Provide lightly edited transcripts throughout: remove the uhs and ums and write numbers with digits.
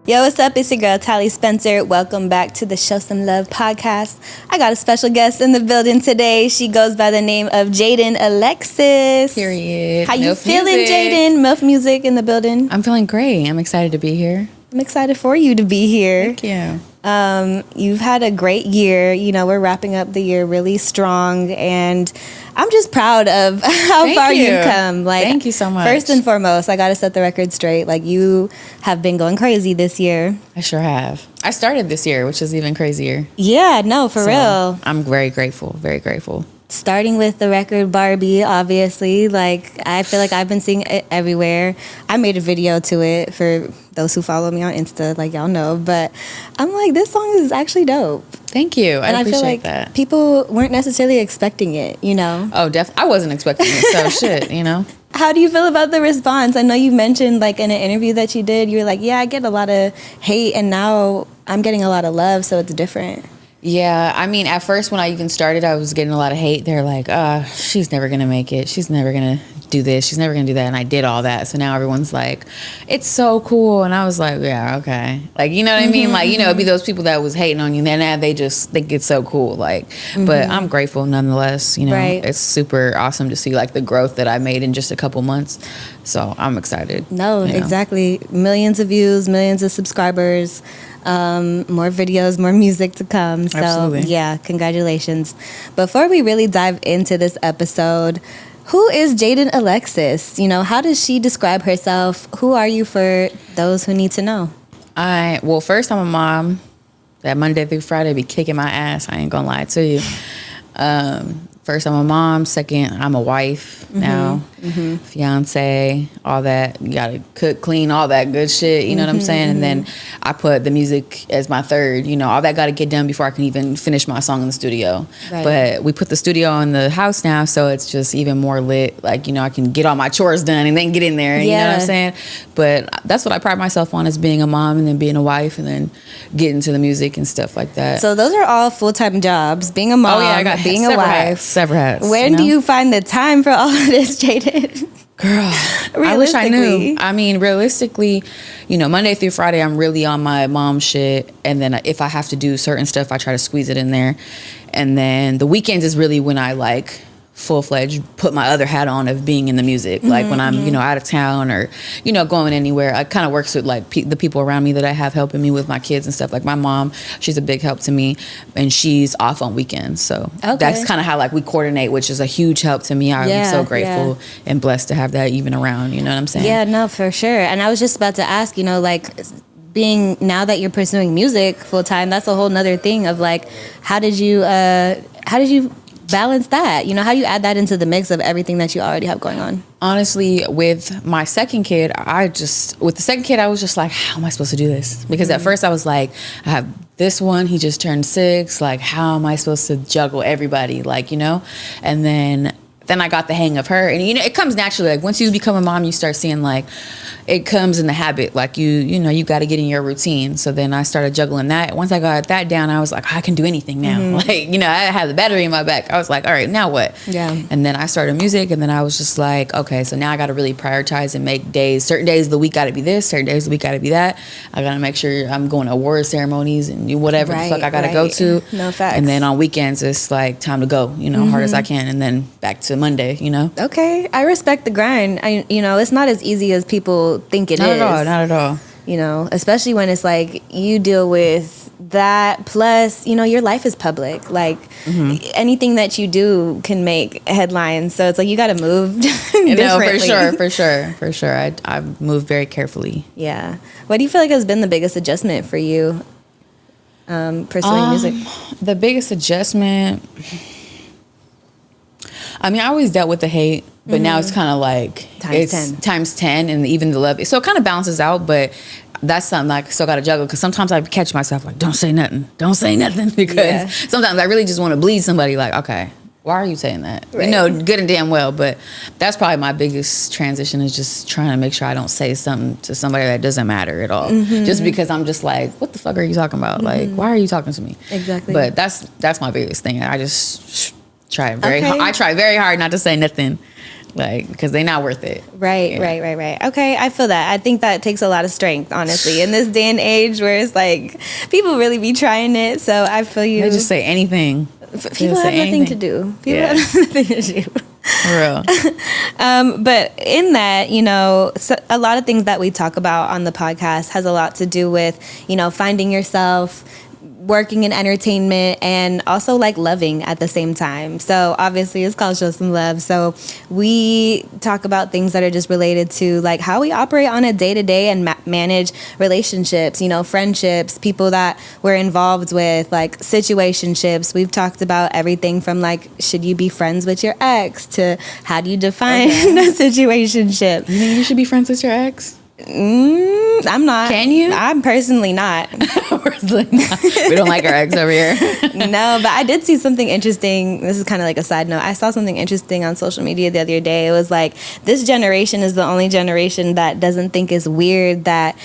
Yo, what's up? It's your girl, Tallie Spencer. Welcome back to the Show Some Love podcast. I got a special guest in the building today. She goes by the name of Jaidyn Alexis. Period. How you feeling, Jaidyn? MILF Music in the building. I'm feeling great. I'm excited to be here. I'm excited for you to be here. Thank you. You've had a great year. You know, we're wrapping up the year really strong, and I'm just proud of how far you've come. Like, thank you so much. First and foremost, I got to set the record straight. Like, you have been going crazy this year. I sure have. I started this year, which is even crazier. Yeah, no, for real. I'm very grateful. Very grateful. Starting with the record Barbie, obviously, like, I feel like I've been seeing it everywhere. I made a video to it for those who follow me on Insta, like y'all know, but I'm like, this song is actually dope. Thank you. I appreciate feel like that. People weren't necessarily expecting it, you know? Oh, definitely. I wasn't expecting it, so shit, you know? How do you feel about the response? I know you mentioned, like, in an interview that you did, you were like, yeah, I get a lot of hate, and now I'm getting a lot of love, so it's different. Yeah, I mean, at first when I even started, I was getting a lot of hate. They're like, she's never going to make it. She's never going to do this. She's never going to do that. And I did all that. So now everyone's like, it's so cool. And I was like, yeah, okay. Like, you know what I mean? Like, you know, it'd be those people that was hating on you. And then they just think it's so cool. Like, but I'm grateful nonetheless. You know, It's super awesome to see, like, the growth that I made in just a couple months. So I'm excited. No, exactly. Millions of views, millions of subscribers. More videos, more music to come. So, absolutely. Yeah, congratulations. Before we really dive into this episode, who is Jaidyn Alexis? You know, how does she describe herself? Who are you for those who need to know? Well, first, I'm a mom that Monday through Friday be kicking my ass. I ain't gonna lie to you. First, I'm a mom. Second, I'm a wife now. Fiancé, all that. You gotta cook, clean, all that good shit. You know what I'm saying? And then I put the music as my third. You know, all that gotta get done before I can even finish my song in the studio. Right. But we put the studio in the house now, so it's just even more lit. Like, you know, I can get all my chores done and then get in there. You know what I'm saying? But that's what I pride myself on, is being a mom and then being a wife and then getting to the music and stuff like that. So those are all full-time jobs. Being a mom, I got being a wife. Several hats. When do you find the time for all of this, Jaidyn? Girl, I wish I knew. I mean, realistically, you know, Monday through Friday, I'm really on my mom shit. And then if I have to do certain stuff, I try to squeeze it in there. And then the weekends is really when I, like, full-fledged put my other hat on of being in the music. Like when I'm, you know, out of town or, you know, going anywhere. I kind of works with, like, the people around me that I have helping me with my kids and stuff. Like my mom, she's a big help to me, and she's off on weekends. So that's kind of how, like, we coordinate, which is a huge help to me. I'm so grateful and blessed to have that even around. You know what I'm saying? Yeah, no, for sure. And I was just about to ask, you know, like, being now that you're pursuing music full-time, that's a whole nother thing of, like, how did you balance that? You know, how do you add that into the mix of everything that you already have going on? Honestly, with my second kid, I was just like, how am I supposed to do this? Because at first I was like, I have this one, he just turned 6. Like, how am I supposed to juggle everybody? Like, you know? And then I got the hang of her. And, you know, it comes naturally. Like, once you become a mom, you start seeing, like, it comes in the habit. Like, you know, you got to get in your routine. So then I started juggling that. Once I got that down, I was like, I can do anything now. Like, you know, I had the battery in my back. I was like, all right, now what? Yeah. And then I started music, and then I was just like, okay, so now I got to really prioritize and make days. Certain days of the week got to be this. Certain days of the week got to be that. I got to make sure I'm going to award ceremonies and do whatever the fuck I got to go to. No facts. And then on weekends, it's like time to go, you know, hard as I can. And then back to Monday, you know? Okay. I respect the grind. You know, it's not as easy as people think it is. Not at all. You know, especially when it's like you deal with that, plus, you know, your life is public. Like, anything that you do can make headlines. So it's like you got to move differently. No, for sure. I move very carefully. Yeah. What do you feel like has been the biggest adjustment for you pursuing music? The biggest adjustment, I mean, I always dealt with the hate, but now it's kind of like times 10 and even the love. So it kind of balances out, but that's something like I still got to juggle, because sometimes I catch myself like, don't say nothing, because sometimes I really just want to bleed somebody. Like, okay, why are you saying that? Right. You know, good and damn well, but that's probably my biggest transition, is just trying to make sure I don't say something to somebody that doesn't matter at all. Just because I'm just like, what the fuck are you talking about? Like, why are you talking to me? Exactly. But that's my biggest thing. I just try very hard. I try very hard not to say nothing. like, because they're not worth it. Right. Okay, I feel that. I think that takes a lot of strength, honestly, in this day and age where it's like people really be trying it. So I feel you. They just say anything. People have nothing to do. People have nothing to do. For real. But in that, you know, so a lot of things that we talk about on the podcast has a lot to do with, you know, finding yourself, working in entertainment, and also like loving at the same time. So obviously it's called Show Some Love. So we talk about things that are just related to like how we operate on a day-to-day and manage relationships, you know, friendships, people that we're involved with, like situationships. We've talked about everything from like, should you be friends with your ex, to how do you define a situationship? You think you should be friends with your ex? I'm not. Can you? I'm personally not. We don't like our ex over here. No, but I did see something interesting. This is kind of like a side note. I saw something interesting on social media the other day. It was like, this generation is the only generation that doesn't think it's weird that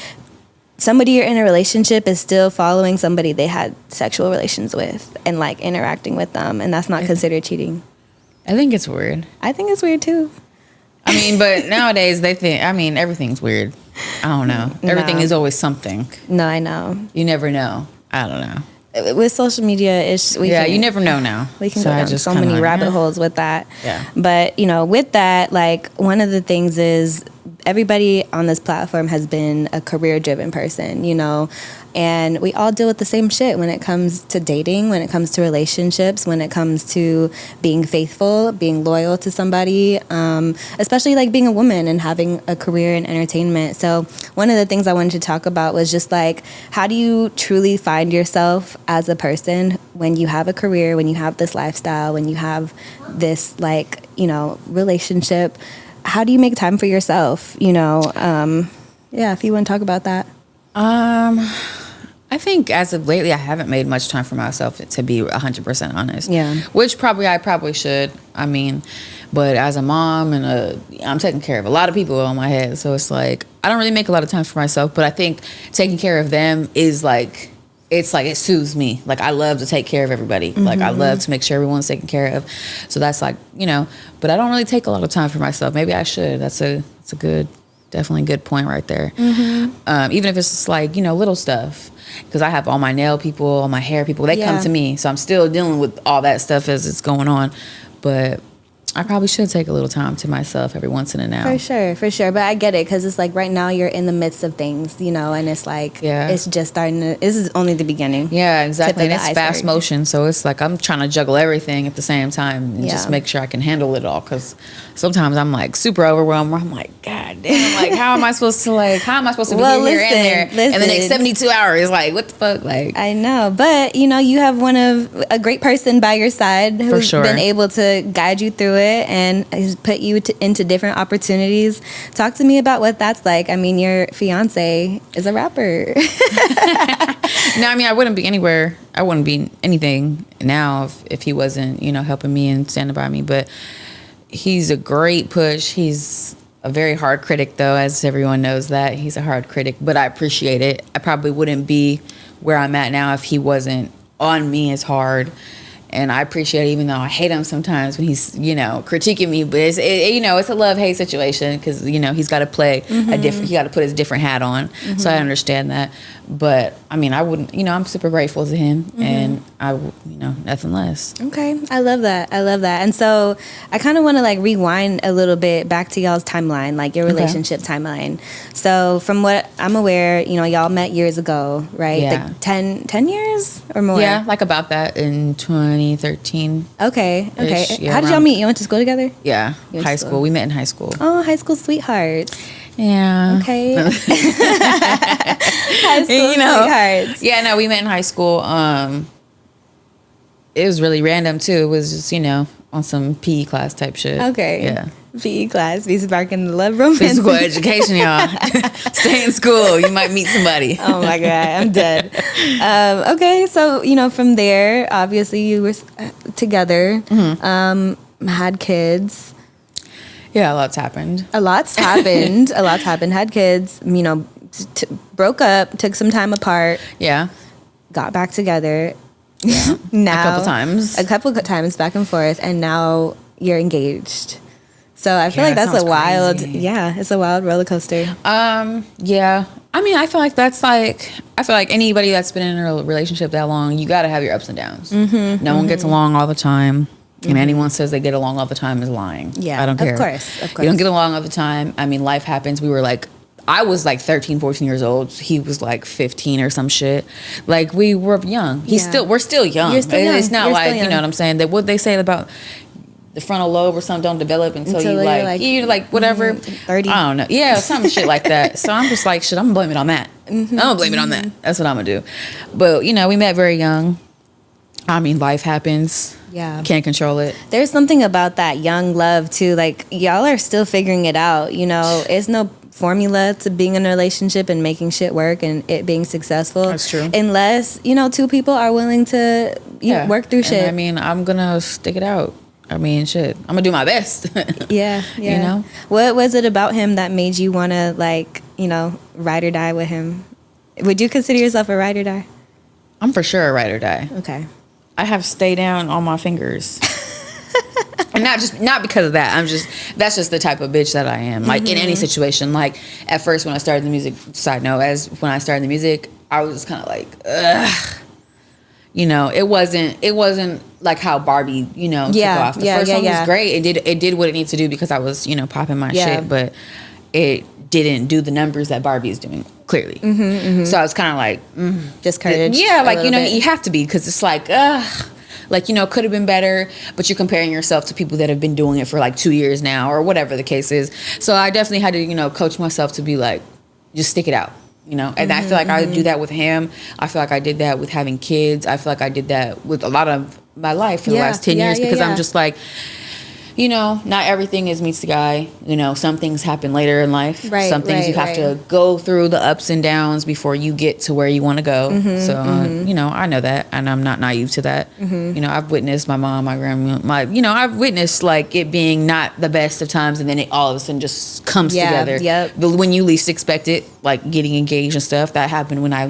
somebody you're in a relationship is still following somebody they had sexual relations with and like interacting with them, and that's not considered cheating. I think it's weird. I think it's weird too. I mean, but nowadays they think, I mean, everything's weird. I don't know. Everything is always something. No, I know. You never know. I don't know. With social media, you never know now. We can go down so many rabbit holes with that. Yeah. But, you know, with that, like, one of the things is everybody on this platform has been a career-driven person, you know, and we all deal with the same shit when it comes to dating, when it comes to relationships, when it comes to being faithful, being loyal to somebody, especially like being a woman and having a career in entertainment. So one of the things I wanted to talk about was just like, how do you truly find yourself as a person when you have a career, when you have this lifestyle, when you have this, like, you know, relationship? How do you make time for yourself? You know, if you want to talk about that. I think as of lately, I haven't made much time for myself, to be 100% honest. Yeah. Which I probably should. I mean, but as a mom and I'm taking care of a lot of people on my head. So it's like, I don't really make a lot of time for myself, but I think taking care of them is like, it's like, it soothes me. Like, I love to take care of everybody. Mm-hmm. Like, I love to make sure everyone's taken care of. So that's like, you know, but I don't really take a lot of time for myself. Maybe I should. That's a definitely good point right there. Mm-hmm. Even if it's just like, you know, little stuff. Because I have all my nail people, all my hair people, they come to me. So I'm still dealing with all that stuff as it's going on. But I probably should take a little time to myself every once in a now. For sure. But I get it, because it's like right now you're in the midst of things, you know, and it's like, it's just starting to, this is only the beginning. Yeah, exactly. And it's fast motion. So it's like I'm trying to juggle everything at the same time and just make sure I can handle it all. Because sometimes I'm like super overwhelmed where I'm like, God damn, like, how am I supposed to be here and there? And the next 72 hours, like, what the fuck? Like, I know. But, you know, you have a great person by your side who's been able to guide you through it and has put you into different opportunities. Talk to me about what that's like. I mean, your fiance is a rapper. No, I mean, I wouldn't be anywhere. I wouldn't be anything now if he wasn't, you know, helping me and standing by me. But he's a great push. He's a very hard critic, though, as everyone knows that. He's a hard critic, but I appreciate it. I probably wouldn't be where I'm at now if he wasn't on me as hard. And I appreciate it, even though I hate him sometimes when he's, you know, critiquing me. But you know, it's a love-hate situation because, you know, he's got to play he got to put his different hat on. Mm-hmm. So I understand that. But I mean, I wouldn't, you know, I'm super grateful to him, and you know, nothing less. Okay, I love that. And so I kind of want to like rewind a little bit back to y'all's timeline, like your relationship timeline. So from what I'm aware, you know, y'all met years ago, right? Yeah. Like 10 years or more. Yeah, like about that in 2013. Okay. Yeah, how did y'all meet? You went to school together? Yeah, high school. We met in high school. Oh, high school sweethearts. Yeah. Okay. High school sweethearts. Yeah, no, we met in high school. It was really random too. It was just, you know, on some PE class type shit. Okay. Yeah. PE class, be sparking the love romance. Physical education, y'all. Stay in school. You might meet somebody. Oh my God, I'm dead. Okay, so, you know, from there, obviously you were together, had kids. Yeah, a lot's happened. Had kids, you know, broke up, took some time apart. Yeah. Got back together. Yeah. Now, a couple times back and forth, and now you're engaged. So I feel Yeah, like that that's a sounds wild, crazy. it's a wild roller coaster. Yeah. I mean, I feel like anybody that's been in a relationship that long, you got to have your ups and downs. No one gets along all the time. And anyone says they get along all the time is lying. Yeah, I don't care. Of course. You don't get along all the time. I mean, life happens. I was like 13, 14 years old. He was like 15 or some shit. Like, we were young. We're still young. You're still young. It's not You're like, still you know what I'm saying? That what they say about the frontal lobe or something don't develop until you like whatever 30. I don't know. Yeah, some shit like that. So I'm just like, shit, I'm gonna blame it on that. I'm gonna blame it on that. That's what I'm gonna do. But we met very young. I mean, life happens. Yeah. Can't control it. There's something about that young love too. Like, y'all are still figuring it out. It's no formula to being in a relationship and making shit work and it being successful. That's true. Unless, two people are willing to work through shit. I mean, I'm gonna stick it out. I mean, shit, I'm gonna do my best. Yeah. What was it about him that made you want to, ride or die with him? Would you consider yourself a ride or die? I'm for sure a ride or die. Okay. I have stay down on my fingers. And not because of that. That's just the type of bitch that I am. Like, in any situation. Like, at first when I started the music, side note, when I started the music, I was just kind of like, ugh. It wasn't like how Barbie, took off. The first one was great. It did what it needed to do because I was, popping my shit, but it didn't do the numbers that Barbie is doing, clearly. So I was kind of like, discouraged. Yeah, like, you have to be, because it's like, like, could have been better, but you're comparing yourself to people that have been doing it for like 2 years now or whatever the case is. So I definitely had to, coach myself to be like, just stick it out. And I feel like I do that with him. I feel like I did that with having kids. I feel like I did that with a lot of my life for the last 10 years because I'm just like, not everything is meets the guy. Some things happen later in life. Right, some things you have to go through the ups and downs before you get to where you want to go. I know that, and I'm not naive to that. I've witnessed my mom, my grandma, I've witnessed like it being not the best of times, and then it all of a sudden just comes together. Yep. But when you least expect it, like getting engaged and stuff, that happened when I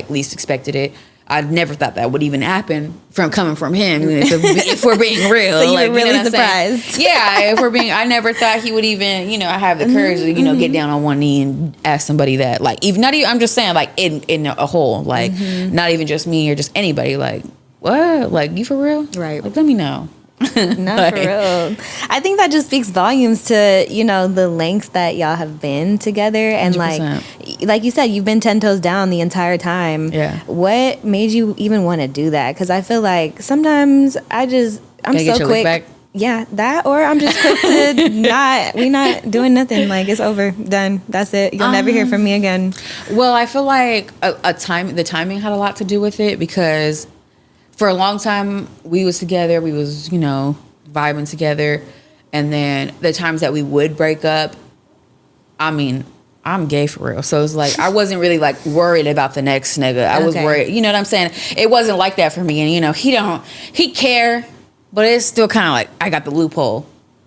least expected it. I never thought that would even happen coming from him. If we're being real, so you were really surprised. Yeah, I never thought he would even, have the courage to, get down on one knee and ask somebody that, like, even not even. I'm just saying, like, in a whole, like, not even just me or just anybody, like, what, like, you for real, right? Like, let me know. Not like, for real. I think that just speaks volumes to, the lengths that y'all have been together. And 100%. like you said, you've been 10 toes down the entire time. Yeah. What made you even want to do that? Because I feel like sometimes I'm so quick. Yeah, that, or I'm just quick to we not doing nothing. Like, it's over, done. That's it. You'll never hear from me again. Well, I feel like the timing had a lot to do with it, because for a long time we was together, we was, vibing together. And then the times that we would break up, I mean, I'm gay for real. So it's like, I wasn't really like worried about the next nigga. I was worried, you know what I'm saying? It wasn't like that for me. And, he care, but it's still kind of like, I got the loophole.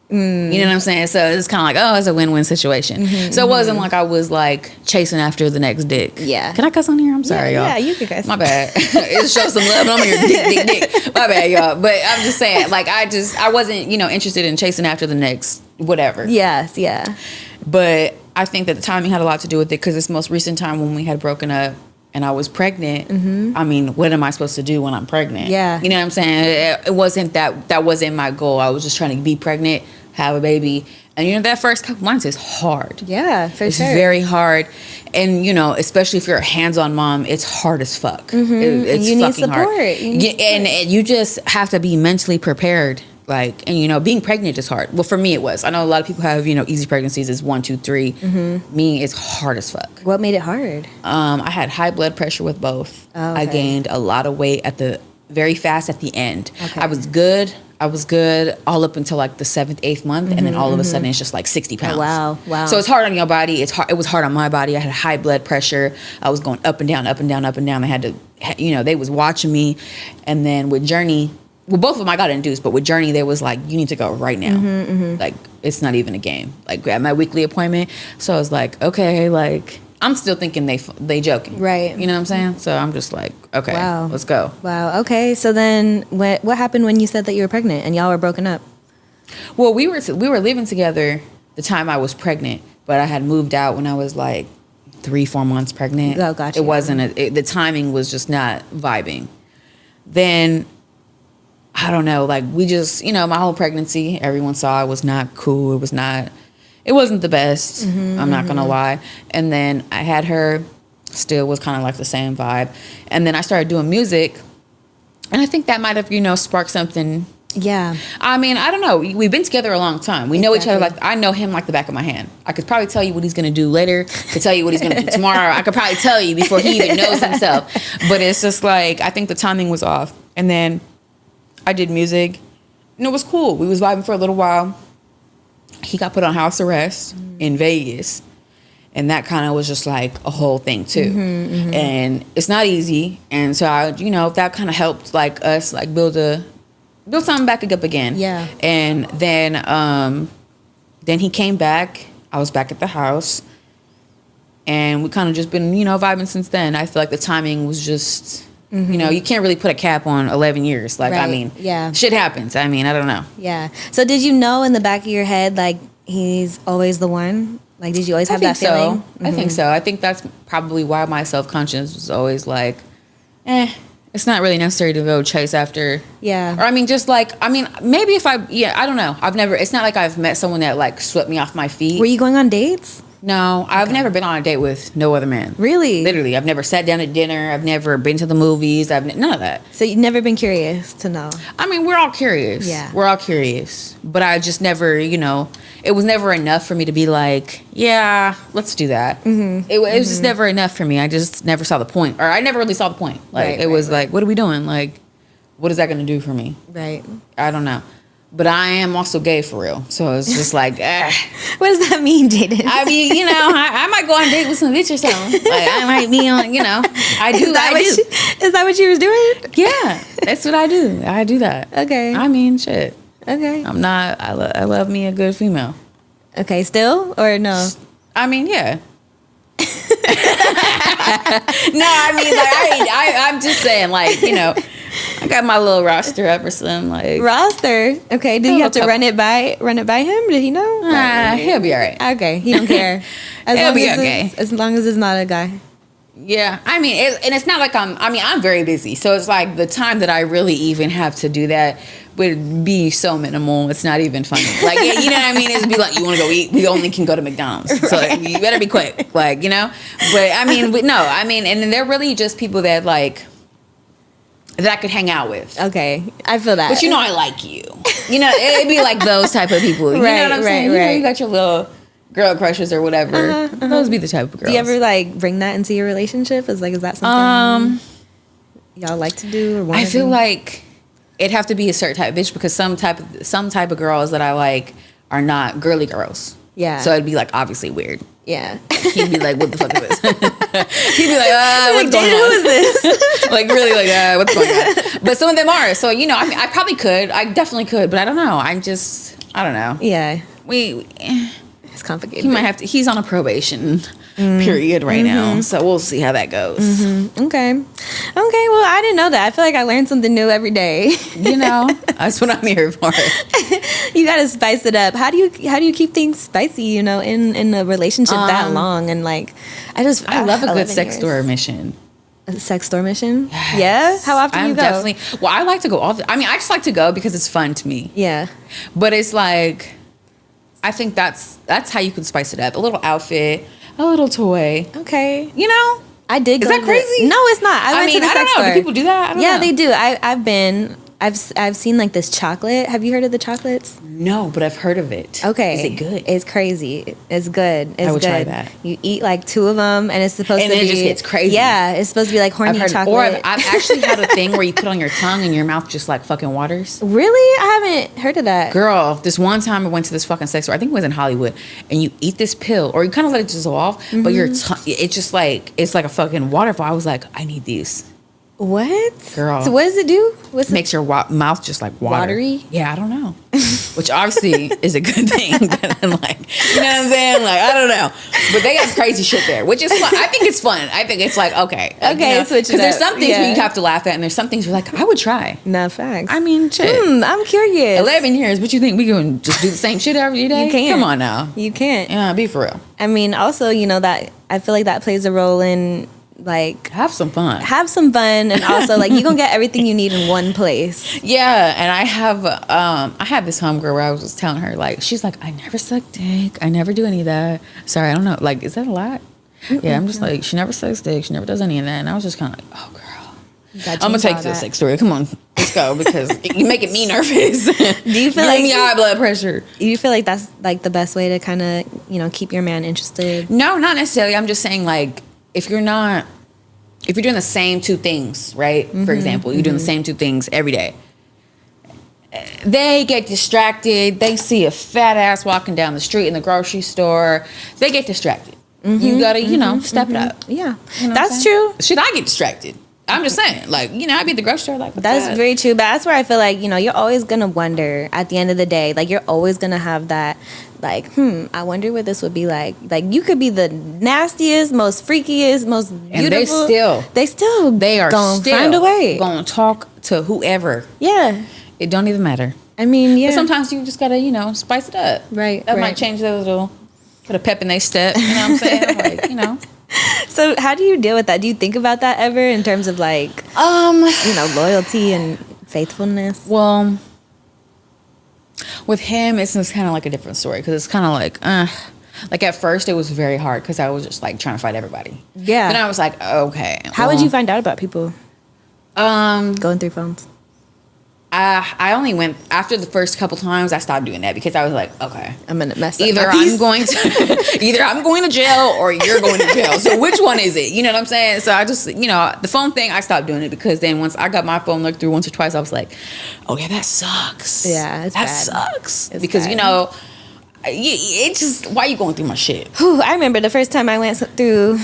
You know what I'm saying? So it's kind of like, oh, it's a win-win situation. So it wasn't like I was like chasing after the next dick. Yeah. Can I cuss on here? I'm sorry, y'all. Yeah, you can cuss. My bad. It show some love. I'm here, dick. My bad, y'all. But I'm just saying, like, I wasn't, interested in chasing after the next whatever. Yes, yeah. But I think that the timing had a lot to do with it, because this most recent time when we had broken up and I was pregnant, I mean, what am I supposed to do when I'm pregnant? Yeah. You know what I'm saying? It wasn't that wasn't my goal. I was just trying to be pregnant, have a baby. And, that first couple months is hard. Yeah, for it's sure. It's very hard. And, especially if you're a hands-on mom, it's hard as fuck. It's you fucking need support. hard. And you just have to be mentally prepared. Like, and, being pregnant is hard. Well, for me, it was. I know a lot of people have, easy pregnancies. It's 1, 2, 3. Me, it's hard as fuck. What made it hard? I had high blood pressure with both. Oh, okay. I gained a lot of weight very fast at the end. Okay. I was good all up until like the 7th, 8th month, and then all of a sudden it's just like 60 pounds. Oh, wow. So it's hard on your body. It was hard on my body. I had high blood pressure. I was going up and down, up and down, up and down. I had to, they was watching me. And then with Journey, well, both of them I got induced, but with Journey, they was like, you need to go right now. Like, it's not even a game. Like, at my weekly appointment. So I was like, okay, like, I'm still thinking they joking. Right. You know what I'm saying? So I'm just like, okay, let's go. Wow. Okay. So then what happened when you said that you were pregnant and y'all were broken up? Well, we were living together the time I was pregnant, but I had moved out when I was like 3-4 months pregnant. Oh, gotcha. It wasn't the timing was just not vibing. Then I don't know, like we just, my whole pregnancy, everyone saw it was not cool. It wasn't the best. I'm not gonna lie. And then I had her, still was kind of like the same vibe. And then I started doing music, and I think that might have, sparked something. Yeah. I mean, I don't know. We've been together a long time. We know each other. Like, I know him like the back of my hand. I could probably tell you what he's going to do later. Could tell you what he's going to do tomorrow. I could probably tell you before he even knows himself. But it's just like, I think the timing was off. And then I did music, and it was cool. We was vibing for a little while. He got put on house arrest in Vegas. And that kind of was just like a whole thing too. And it's not easy. And so I, that kind of helped like us like build something back up again. Yeah. And then he came back. I was back at the house. And we kind of just been, vibing since then. I feel like the timing was just, you can't really put a cap on 11 years. Like, right. I mean, yeah. Shit happens. I mean, I don't know. Yeah. So did you know in the back of your head, like, he's always the one? Like, did you always have that feeling? I think so. I think that's probably why my self-conscious was always like, it's not really necessary to go chase after. Yeah. Or I mean, just like, maybe if I don't know. It's not like I've met someone that like swept me off my feet. Were you going on dates? No, I've never been on a date with no other man. Really? Literally. I've never sat down at dinner. I've never been to the movies. None of that. So you've never been curious to know? I mean, we're all curious. Yeah. We're all curious. But I just never, it was never enough for me to be like, yeah, let's do that. It was just never enough for me. I just never saw the point. Or I never really saw the point. Like, it was like, what are we doing? Like, what is that going to do for me? Right. I don't know. But I am also gay for real. So it's just like, What does that mean, Jaidyn? I mean, I might go on a date with some bitch or something. Like, I might be on, I do. Is that what you was doing? Yeah, that's what I do. I do that. Okay. I mean, shit. Okay. I love me a good female. Okay, still? Or no? I mean, yeah. No, I mean, like, I'm just saying, like, I got my little roster up or something, like. Roster? Okay, did you have to run it by him? Did he know? He'll be all right. Okay, he don't care. He'll be okay. As long as it's not a guy. Yeah, I mean, it's not like I'm very busy, so it's like the time that I really even have to do that would be so minimal. It's not even funny. Like, you know what I mean? It'd be like, you want to go eat? We only can go to McDonald's, so like, you better be quick. Like, But I mean, and then they're really just people that like that I could hang out with. Okay, I feel that. But I like you. It'd be like those type of people. You know what I'm saying? Right. You got your little girl crushes or whatever. Those be the type of girls. Do you ever like bring that into your relationship? Is that something y'all like to do? Or I feel like it'd have to be a certain type of bitch, because some type of girls that I like are not girly girls. Yeah. So it'd be like obviously weird. Yeah. He'd be like, what the fuck is this? He'd be like, what's going on? Who is this? Like really like, what's going on? But some of them are. So, I probably could. I definitely could, but I don't know. I don't know. Yeah. It's complicated. He might have to. He's on a probation period right now, so we'll see how that goes. Okay. Well, I didn't know that. I feel like I learn something new every day. That's what I'm here for. You gotta spice it up. How do you keep things spicy? In a relationship that long, and like, I love a good sex years. store mission. A sex store mission? Yes. Yeah. How often do you go? Definitely. Well, I like to go I just like to go because it's fun to me. Yeah. But it's like, I think that's how you can spice it up. A little outfit, a little toy. Okay. I did. Is that crazy? No, it's not. I went to the sex store. Do people do that? I don't know. They do. I've been. I've seen like this chocolate. Have you heard of the chocolates? No, but I've heard of it. Okay. Is it good? It's crazy. It's good. It's I would good. try that. You eat like 2 of them, and it's supposed to be. And it just gets crazy. Yeah, it's supposed to be like horny chocolate. Or I've actually had a thing where you put on your tongue and your mouth just like fucking waters. Really? I haven't heard of that. Girl, this one time I went to this fucking sex store. I think it was in Hollywood, and you eat this pill, or you kind of let it dissolve, but your tongue, it's just like it's like a fucking waterfall. I was like, I need these. What? Girl. So what does it do? Makes your mouth just like watery. Watery? Yeah, I don't know. which obviously is a good thing. But I'm like, you know what I'm saying? Like, I don't know. But they have crazy shit there, which is fun. I think it's fun. I think it's like, okay. Like, Okay, you know, switch it because there's up. some things Yeah. where you have to laugh at, and there's some things you're like, I would try. No, facts. I mean, shit. I'm curious. 11 years, but you think we can just do the same shit every day? You can't. Come on now. You can't. Yeah, be for real. I mean, also, you know, that I feel like that plays a role in, like, Have some fun. have some fun, and also, like, you're gonna get everything you need in one place. Yeah, and I have this homegirl where I was just telling her, like, she's like, I never suck dick. I never do any of that. Sorry, I don't know. Like, is that a lot? Yeah, I'm just like, she never sucks dick. She never does any of that. And I was just kind of like, oh, girl. I'm going to take this sex story. Come on, let's go, because you're making me nervous. Do you feel like me high blood pressure? you feel like that's, like, the best way to kind of, you know, keep your man interested? No, not necessarily. I'm just saying, like, if you're doing the same two things, right? For example, you're doing the same two things every day. They get distracted. They see a fat ass walking down the street in the grocery store. They get distracted. You gotta, you know, step it up. Yeah, You know that's what I'm true. saying? Should I get distracted? I'm just saying, like, you know, I'd be at the grocery store, like, what's That's up? very true. But that's where I feel like, you know, you're always gonna wonder at the end of the day. Like, you're always gonna have that, like, I wonder what this would be like. Like, you could be the nastiest, most freakiest, most beautiful. And they are gonna still find a way. gonna talk to whoever. Yeah. It don't even matter. I mean, yeah. But sometimes you just gotta, you know, spice it up. Right, That right. might change their little, put a pep in their step. You know what I'm saying? Like, you know. So how do you deal with that? Do you think about that ever in terms of, like, you know, loyalty and faithfulness? Well, with him, it's just kind of like a different story, because it's kind of like at first it was very hard because I was just like trying to fight everybody. Yeah. Then I was like, okay. How would you find out about people Um, going through phones? I only went after the first couple times. I stopped doing that because I was like, okay, I'm gonna mess up. either my piece. either I'm going to jail or you're going to jail. So which one is it? You know what I'm saying? So I just, you know, the phone thing, I stopped doing it because then once I got my phone looked through once or twice, I was like, oh yeah, that sucks. Yeah, it's that bad. sucks It's because bad. you know, it just, why are you going through my shit? Whew, I remember the first time I went through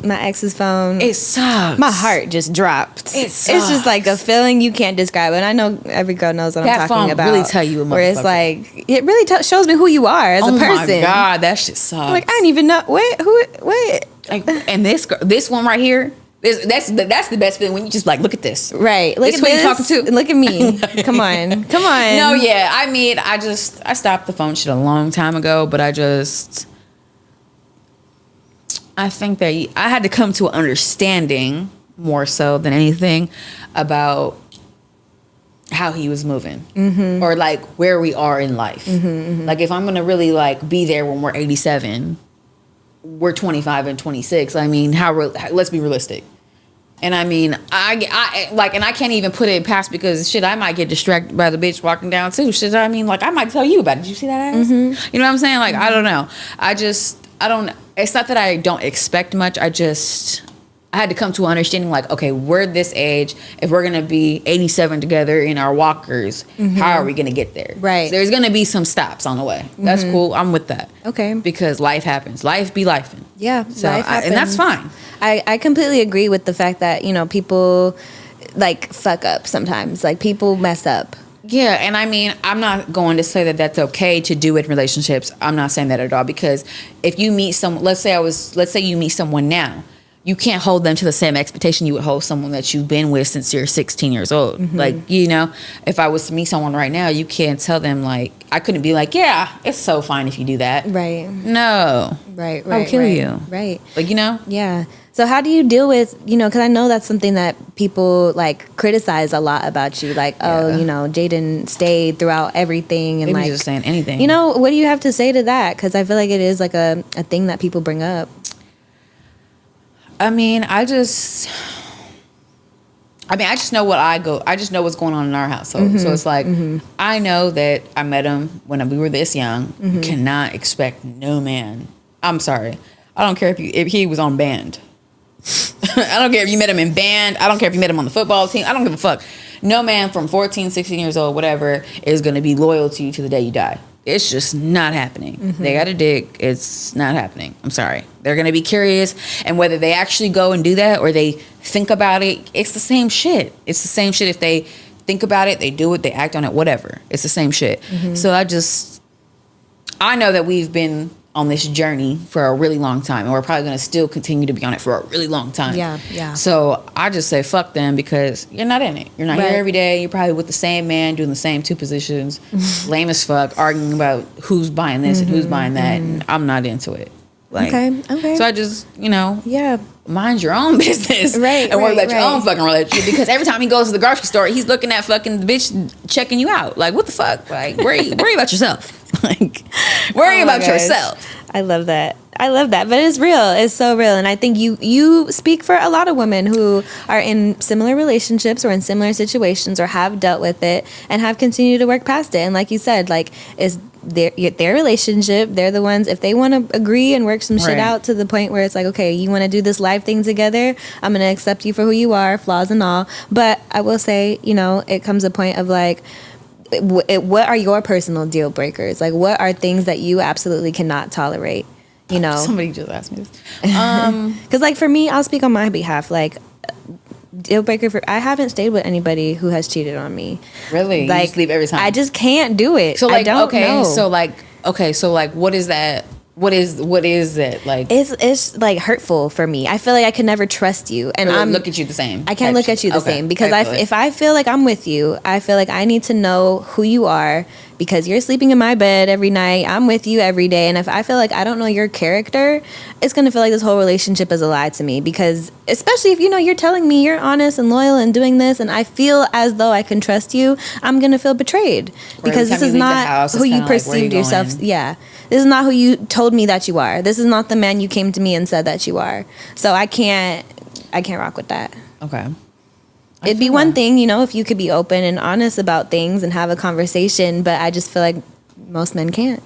my ex's phone. It sucks. My heart just dropped. It It's just like a feeling you can't describe. And I know every girl knows what That I'm talking phone about. really tell you a where it's motherfucker. like, it really shows me who you are as a person. Oh my god, that shit sucks. I'm like, I didn't even know. Wait. Like, and this one right here, that's the best feeling when you just like, look at this. Right. Look This at who you this. talking to? Look at me. Come on. No, yeah. I mean, I stopped the phone shit a long time ago, but I think that I had to come to an understanding more so than anything about how he was moving, or like where we are in life. Like if I'm gonna really like be there when we're 87, we're 25 and 26. I mean, let's be realistic. And I mean, I like, and I can't even put it past because shit, I might get distracted by the bitch walking down too. Shit, I mean, like I might tell you about it. Did you see that ass? You know what I'm saying? Like, I don't know. I don't. It's not that I don't expect much. I had to come to an understanding like, okay, we're this age. If we're going to be 87 together in our walkers, how are we going to get there? Right. So there's going to be some stops on the way. That's cool. I'm with that. Okay. Because life happens. Life be lifing. Yeah. So, life and that's happens. fine. I completely agree with the fact that, you know, people like fuck up sometimes. Like people mess up. Yeah, and I mean, I'm not going to say that that's okay to do in relationships. I'm not saying that at all, because if you meet someone, let's say you meet someone now, you can't hold them to the same expectation you would hold someone that you've been with since you're 16 years old. Like, you know, if I was to meet someone right now, you can't tell them like, I couldn't be like, yeah, it's so fine if you do that. Right. No. Right. I'll kill you. Right. Like, you know? Yeah. So how do you deal with, you know, because I know that's something that people like criticize a lot about you. Like, oh, you know, Jaidyn stayed throughout everything. And Maybe like, just saying anything. you know, what do you have to say to that? Because I feel like it is like a thing that people bring up. I mean, I just know I just know what's going on in our household. So it's like, I know that I met him when we were this young. You cannot expect no man. I'm sorry. I don't care if he was on band. I don't care if you met him in band. I don't care if you met him on the football team. I don't give a fuck. No man from 14, 16 years old, whatever, is going to be loyal to you to the day you die. It's just not happening. They got a dick. It's not happening. I'm sorry. They're going to be curious. And whether they actually go and do that or they think about it, it's the same shit. It's the same shit if they think about it, they do it, they act on it, whatever. It's the same shit. So I know that we've been on this journey for a really long time, and we're probably going to still continue to be on it for a really long time. Yeah. So I just say fuck them, because you're not in it. You're not here every day. You're probably with the same man doing the same 2 positions, lame as fuck, arguing about who's buying this and who's buying that. And I'm not into it. Like, okay. So I just, mind your own business. Right. And worry about your own fucking relationship, because every time he goes to the grocery store, he's looking at fucking the bitch checking you out. Like, what the fuck? Like, worry about yourself. Like, worry about yourself. I love that. But it's real. It's so real. And I think you speak for a lot of women who are in similar relationships or in similar situations or have dealt with it and have continued to work past it. And like you said, like, it's their relationship. They're the ones, if they want to agree and work some shit out to the point where it's like, okay, you want to do this life thing together, I'm going to accept you for who you are, flaws and all. But I will say, it comes a point of like, what are your personal deal breakers? Like, what are things that you absolutely cannot tolerate? Somebody just asked me this. Because like for me, I'll speak on my behalf. Like, deal breaker I haven't stayed with anybody who has cheated on me. Really? Like, you just leave every time? I just can't do it. So like, I don't know. So like, what is that? What is it like? It's like hurtful for me. I feel like I could never trust you, and I'm look at you the same. I can't look at you the same, because if I feel like I'm with you, I feel like I need to know who you are, because you're sleeping in my bed every night. I'm with you every day, and if I feel like I don't know your character, it's gonna feel like this whole relationship is a lie to me. Because especially if you're telling me you're honest and loyal and doing this, and I feel as though I can trust you, I'm gonna feel betrayed, because this is not who you perceived yourself. Yeah. This is not who you told me that you are. This is not the man you came to me and said that you are. So I can't rock with that. Okay. It'd be one thing, if you could be open and honest about things and have a conversation, but I just feel like most men can't,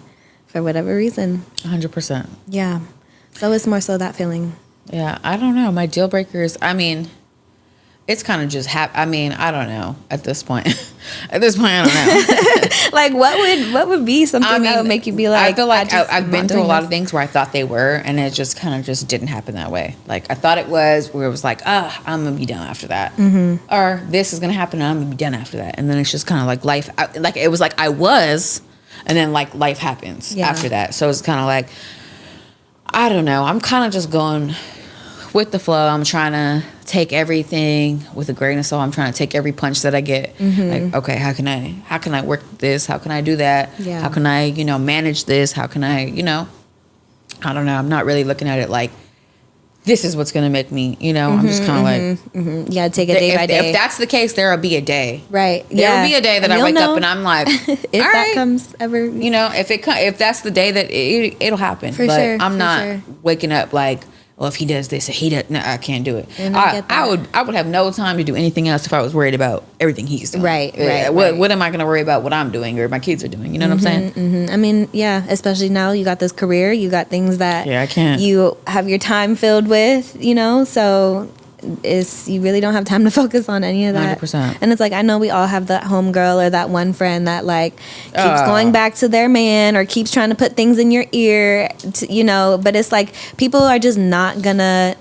for whatever reason. 100%. Yeah. So it's more so that feeling. Yeah, I don't know. My deal breakers, it's kind of just I don't know at this point. I don't know. Like, what would be something that would make you be like, I feel like I've been through a lot of things where I thought they were, and it just kind of just didn't happen that way. Like, I thought it was, where it was like, I'm going to be done after that. Or this is going to happen and I'm going to be done after that. And then it's just kind of like life, like it was like I was, and then like life happens after that. So it's kind of like, I don't know. I'm kind of just going with the flow. I'm trying to take everything with a grain of salt. I'm trying to take every punch that I get. Like, okay, how can I work this? How can I do that? Yeah. How can I, manage this? How can I, I don't know. I'm not really looking at it like this is what's going to make me, I'm just kind of like, yeah, take it day by day. If that's the case, there'll be a day. Right. There'll be a day that I wake up and I'm like, if that comes ever, if that's the day that it'll happen. For but sure. I'm not waking up like, well, if he does this, no, I can't do it. I would have no time to do anything else if I was worried about everything he's doing. Right. What am I going to worry about what I'm doing or my kids are doing? You know what I'm saying? I mean, yeah, especially now you got this career, you got things that I can't. You have your time filled with, so you really don't have time to focus on any of that. 100%. And it's like, I know we all have that homegirl or that one friend that like keeps going back to their man or keeps trying to put things in your ear, but it's like people are just not gonna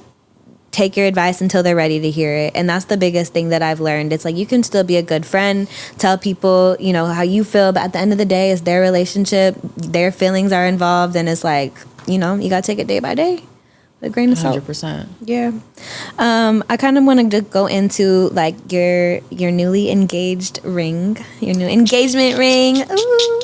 take your advice until they're ready to hear it. And that's the biggest thing that I've learned. It's like, you can still be a good friend, tell people, how you feel, but at the end of the day, it's their relationship, their feelings are involved, and it's like, you gotta take it day by day. A grain of salt. 100%. Yeah. I kind of want to go into like your newly engaged ring, your new engagement ring. Ooh.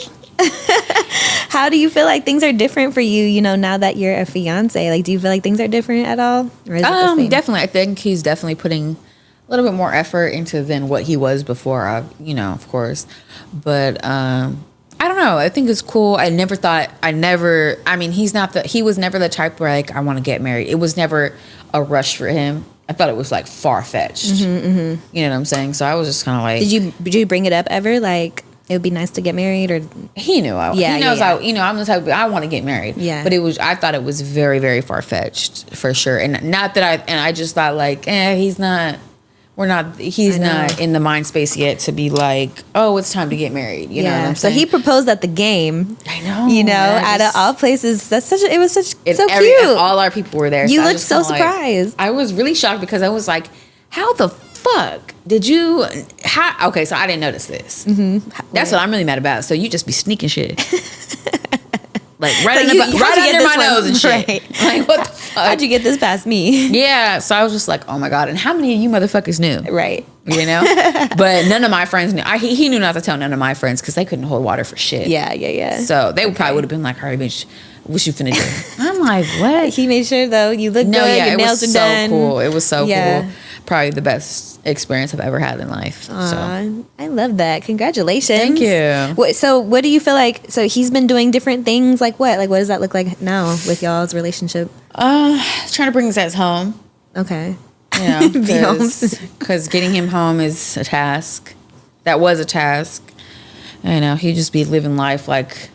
How do you feel like things are different for you, now that you're a fiance? Like, do you feel like things are different at all? Or is it the same? Definitely. I think he's definitely putting a little bit more effort into than what he was before, of course. But, I don't know. I think it's cool. He was never the type where like, I want to get married. It was never a rush for him. I thought it was like far-fetched. You know what I'm saying? So I was just kind of like... Did you bring it up ever? Like, it would be nice to get married, or... He knew. He knows I'm the type of... I want to get married. Yeah. But I thought it was very, very far-fetched for sure. And not that I just thought like, he's not in the mind space yet to be like, oh, it's time to get married. You know what I'm saying? So he proposed at the game. I know. Out of all places. It was so cute. And all our people were there. You so looked so surprised. I was really shocked because I was like, how the fuck? Did you? How? Okay, so I didn't notice this. Mm-hmm. That's what I'm really mad about. So you just be sneaking shit. Like right under my nose and shit. Right. Like what the fuck? How'd you get this past me? Yeah. So I was just like, oh my God. And how many of you motherfuckers knew? Right. You know? But none of my friends knew. He knew not to tell none of my friends because they couldn't hold water for shit. Yeah. So they probably would have been like, all right, bitch, what you finna do? I'm like, what? He made sure though. You look good. Yeah, your nails are done. Cool. It was so cool. Probably the best experience I've ever had in life. So. I love that. Congratulations. Thank you. So what do you feel like? So he's been doing different things. Like what? Like what does that look like now with y'all's relationship? Trying to bring his ass home. Okay. You know, because getting him home is a task. That was a task. You know, he'd just be living life like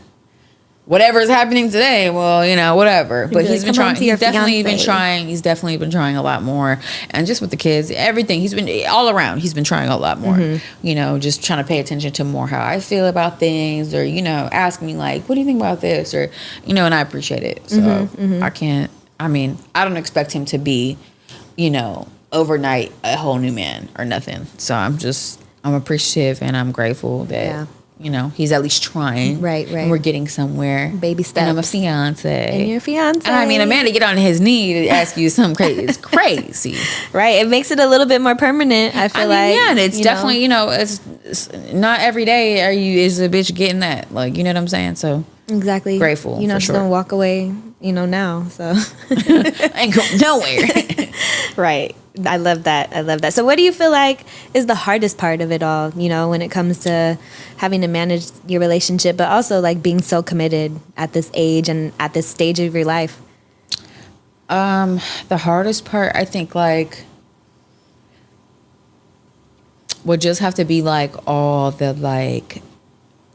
whatever is happening today, well, you know, whatever. But he's been trying. He's definitely been trying. He's definitely been trying a lot more. And just with the kids, everything. He's been all around. He's been trying a lot more. Mm-hmm. You know, just trying to pay attention to more how I feel about things, or you know, ask me like, what do you think about this, or you know, and I appreciate it. So I can't. I mean, I don't expect him to be, you know, overnight a whole new man or nothing. So I'm appreciative and I'm grateful that. Yeah. You know, he's at least trying. Right. And we're getting somewhere. Baby steps. And I'm a fiance. And you're a fiance. And I mean, a man to get on his knee to ask you something crazy. It's crazy. Right. It makes it a little bit more permanent, I feel like. Yeah, and it's definitely, you know, it's not every day is a bitch getting that. Like, you know what I'm saying? So. Exactly. Grateful. You're not just going to walk away, you know, now. So. Ain't go nowhere. Right. I love that. So what do you feel like is the hardest part of it all, you know, when it comes to having to manage your relationship, but also like being so committed at this age and at this stage of your life? The hardest part, I think, like, would just have to be like all the like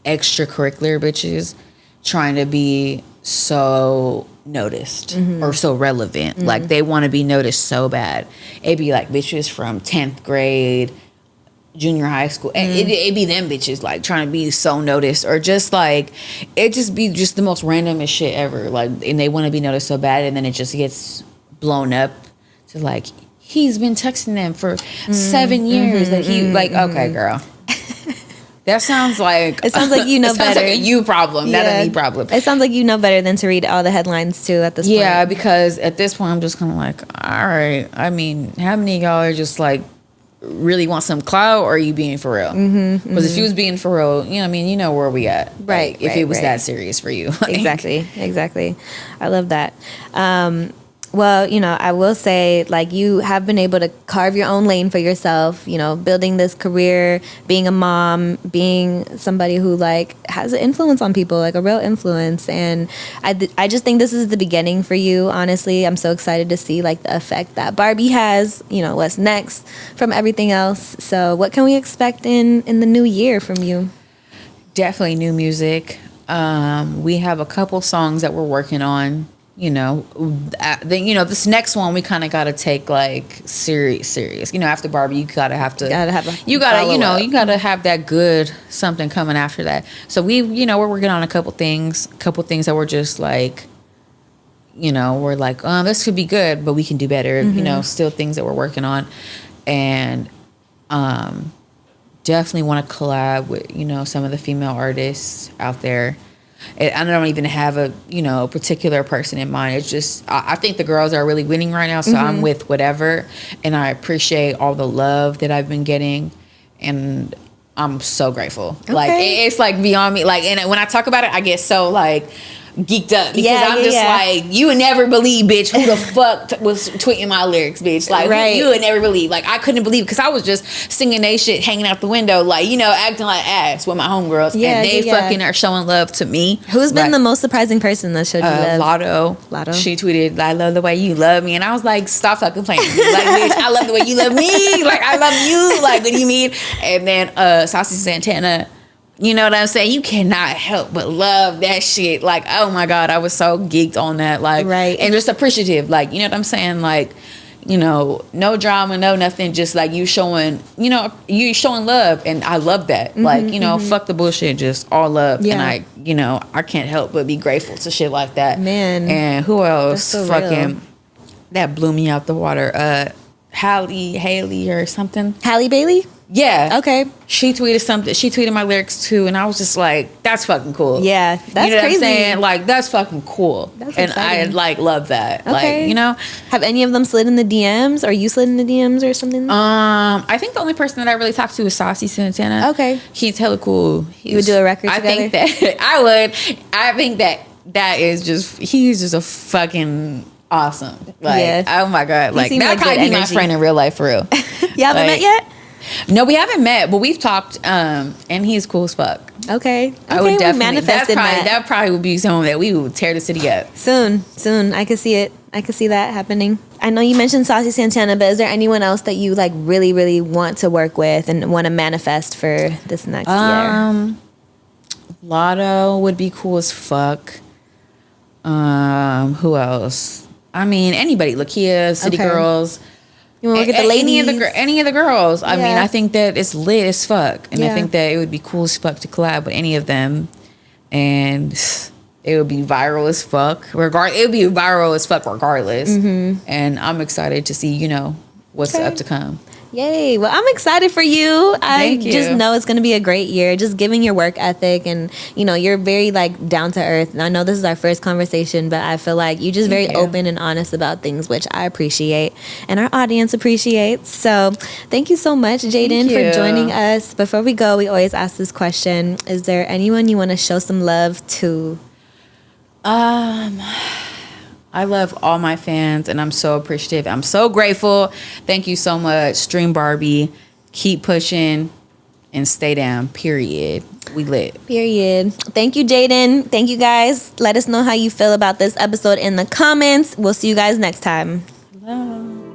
extracurricular bitches trying to be so noticed or so relevant. Like they want to be noticed so bad. It'd be like bitches from 10th grade, junior high school. And it'd be them bitches like trying to be so noticed, or just like it just be just the most randomest shit ever. Like, and they want to be noticed so bad, and then it just gets blown up to like he's been texting them for 7 years. That he like, okay, girl. That sounds like... It sounds like you know better. It sounds like a you problem, not a me problem. It sounds like you know better than to read all the headlines, too, at this point. Yeah, because at this point, I'm just kind of like, all right. I mean, how many of y'all are just like, really want some clout, or are you being for real? Because if you was being for real, you know, I mean, you know where we at. Right. Like, if it was that serious for you. Like, Exactly. I love that. Well, you know, I will say, like, you have been able to carve your own lane for yourself, you know, building this career, being a mom, being somebody who, like, has an influence on people, like a real influence. And I just think this is the beginning for you, honestly. I'm so excited to see, like, the effect that Barbie has, you know, what's next from everything else. So what can we expect in the new year from you? Definitely new music. We have a couple songs that we're working on. You know, then you know this next one we kind of got to take like serious. You know, after Barbie, you gotta have that good something coming after that. So we're working on a couple things that we're just like, you know, we're like, this could be good, but we can do better. You know, still things that we're working on, and definitely want to collab with, you know, some of the female artists out there. I don't even have a particular person in mind. It's just I think the girls are really winning right now, so I'm with whatever, and I appreciate all the love that I've been getting, and I'm so grateful. Okay. Like it's like beyond me. Like, and when I talk about it, I get so like geeked up because I'm just like, you would never believe, bitch, who the fuck was tweeting my lyrics, bitch. Like, you would never believe. Like, I couldn't believe because I was just singing they shit, hanging out the window, like, you know, acting like ass with my homegirls, and they fucking are showing love to me. Who's been the most surprising person that showed you love? Lotto. She tweeted, "I love the way you love me," and I was like, "Stop fucking playing with me, like, bitch. I love the way you love me. Like, I love you. Like, what do you mean?" And then Saucy Santana. You know what I'm saying? You cannot help but love that shit. Like, oh my God, I was so geeked on that. Like, and just appreciative. Like, you know what I'm saying? Like, you know, no drama, no nothing. Just like you showing love. And I love that. Like, you know, fuck the bullshit. Just all love. Yeah. And I can't help but be grateful to shit like that. Man. And who else fucking that blew me out the water? Haley or something. Halle Bailey? Yeah. Okay. She tweeted something. She tweeted my lyrics too, and I was just like, "That's fucking cool." Yeah, that's you know crazy. What I'm saying? Like, that's fucking cool. That's and exciting. I like love that. Okay. Like, you know. Have any of them slid in the DMs, or you slid in the DMs or something? I think the only person that I really talked to is Saucy Santana. Okay. He's hella cool. You would do a record together? I think that I would. I think that is just, he's just a fucking awesome. Like, Yeah. oh my God. Like, seems that'd like probably good be my energy. friend in real life for real. You haven't met yet? No, we haven't met, but we've talked, and he's cool as fuck. Okay. I would we definitely manifested that probably would be someone that we would tear the city up. Soon. I could see it. I could see that happening. I know you mentioned Saucy Santana, but is there anyone else that you like really, really want to work with and want to manifest for this next year? Lotto would be cool as fuck. Who else? I mean, anybody. Lakia, City Okay. Girls. You want to work at the ladies? Any of the girls. I mean, Yeah. I think that it's lit as fuck, and I Yeah. think that it would be cool as fuck to collab with any of them, and it would be viral as fuck. It would be viral as fuck regardless. And I'm excited to see, what's Okay. up to come. Yay. Well, I'm excited for you. Thank you. Just know it's going to be a great year. Just giving your work ethic and, you're very like down to earth. And I know this is our first conversation, but I feel like you're just very you. open and honest about things, which I appreciate and our audience appreciates. So thank you so much, Jaidyn, Thank for you. joining us. Before we go, we always ask this question. Is there anyone you want to show some love to? I love all my fans, and I'm so appreciative. I'm so grateful. Thank you so much. Stream Barbie. Keep pushing and stay down. Period. We lit. Period. Thank you, Jaidyn. Thank you, guys. Let us know how you feel about this episode in the comments. We'll see you guys next time. Hello.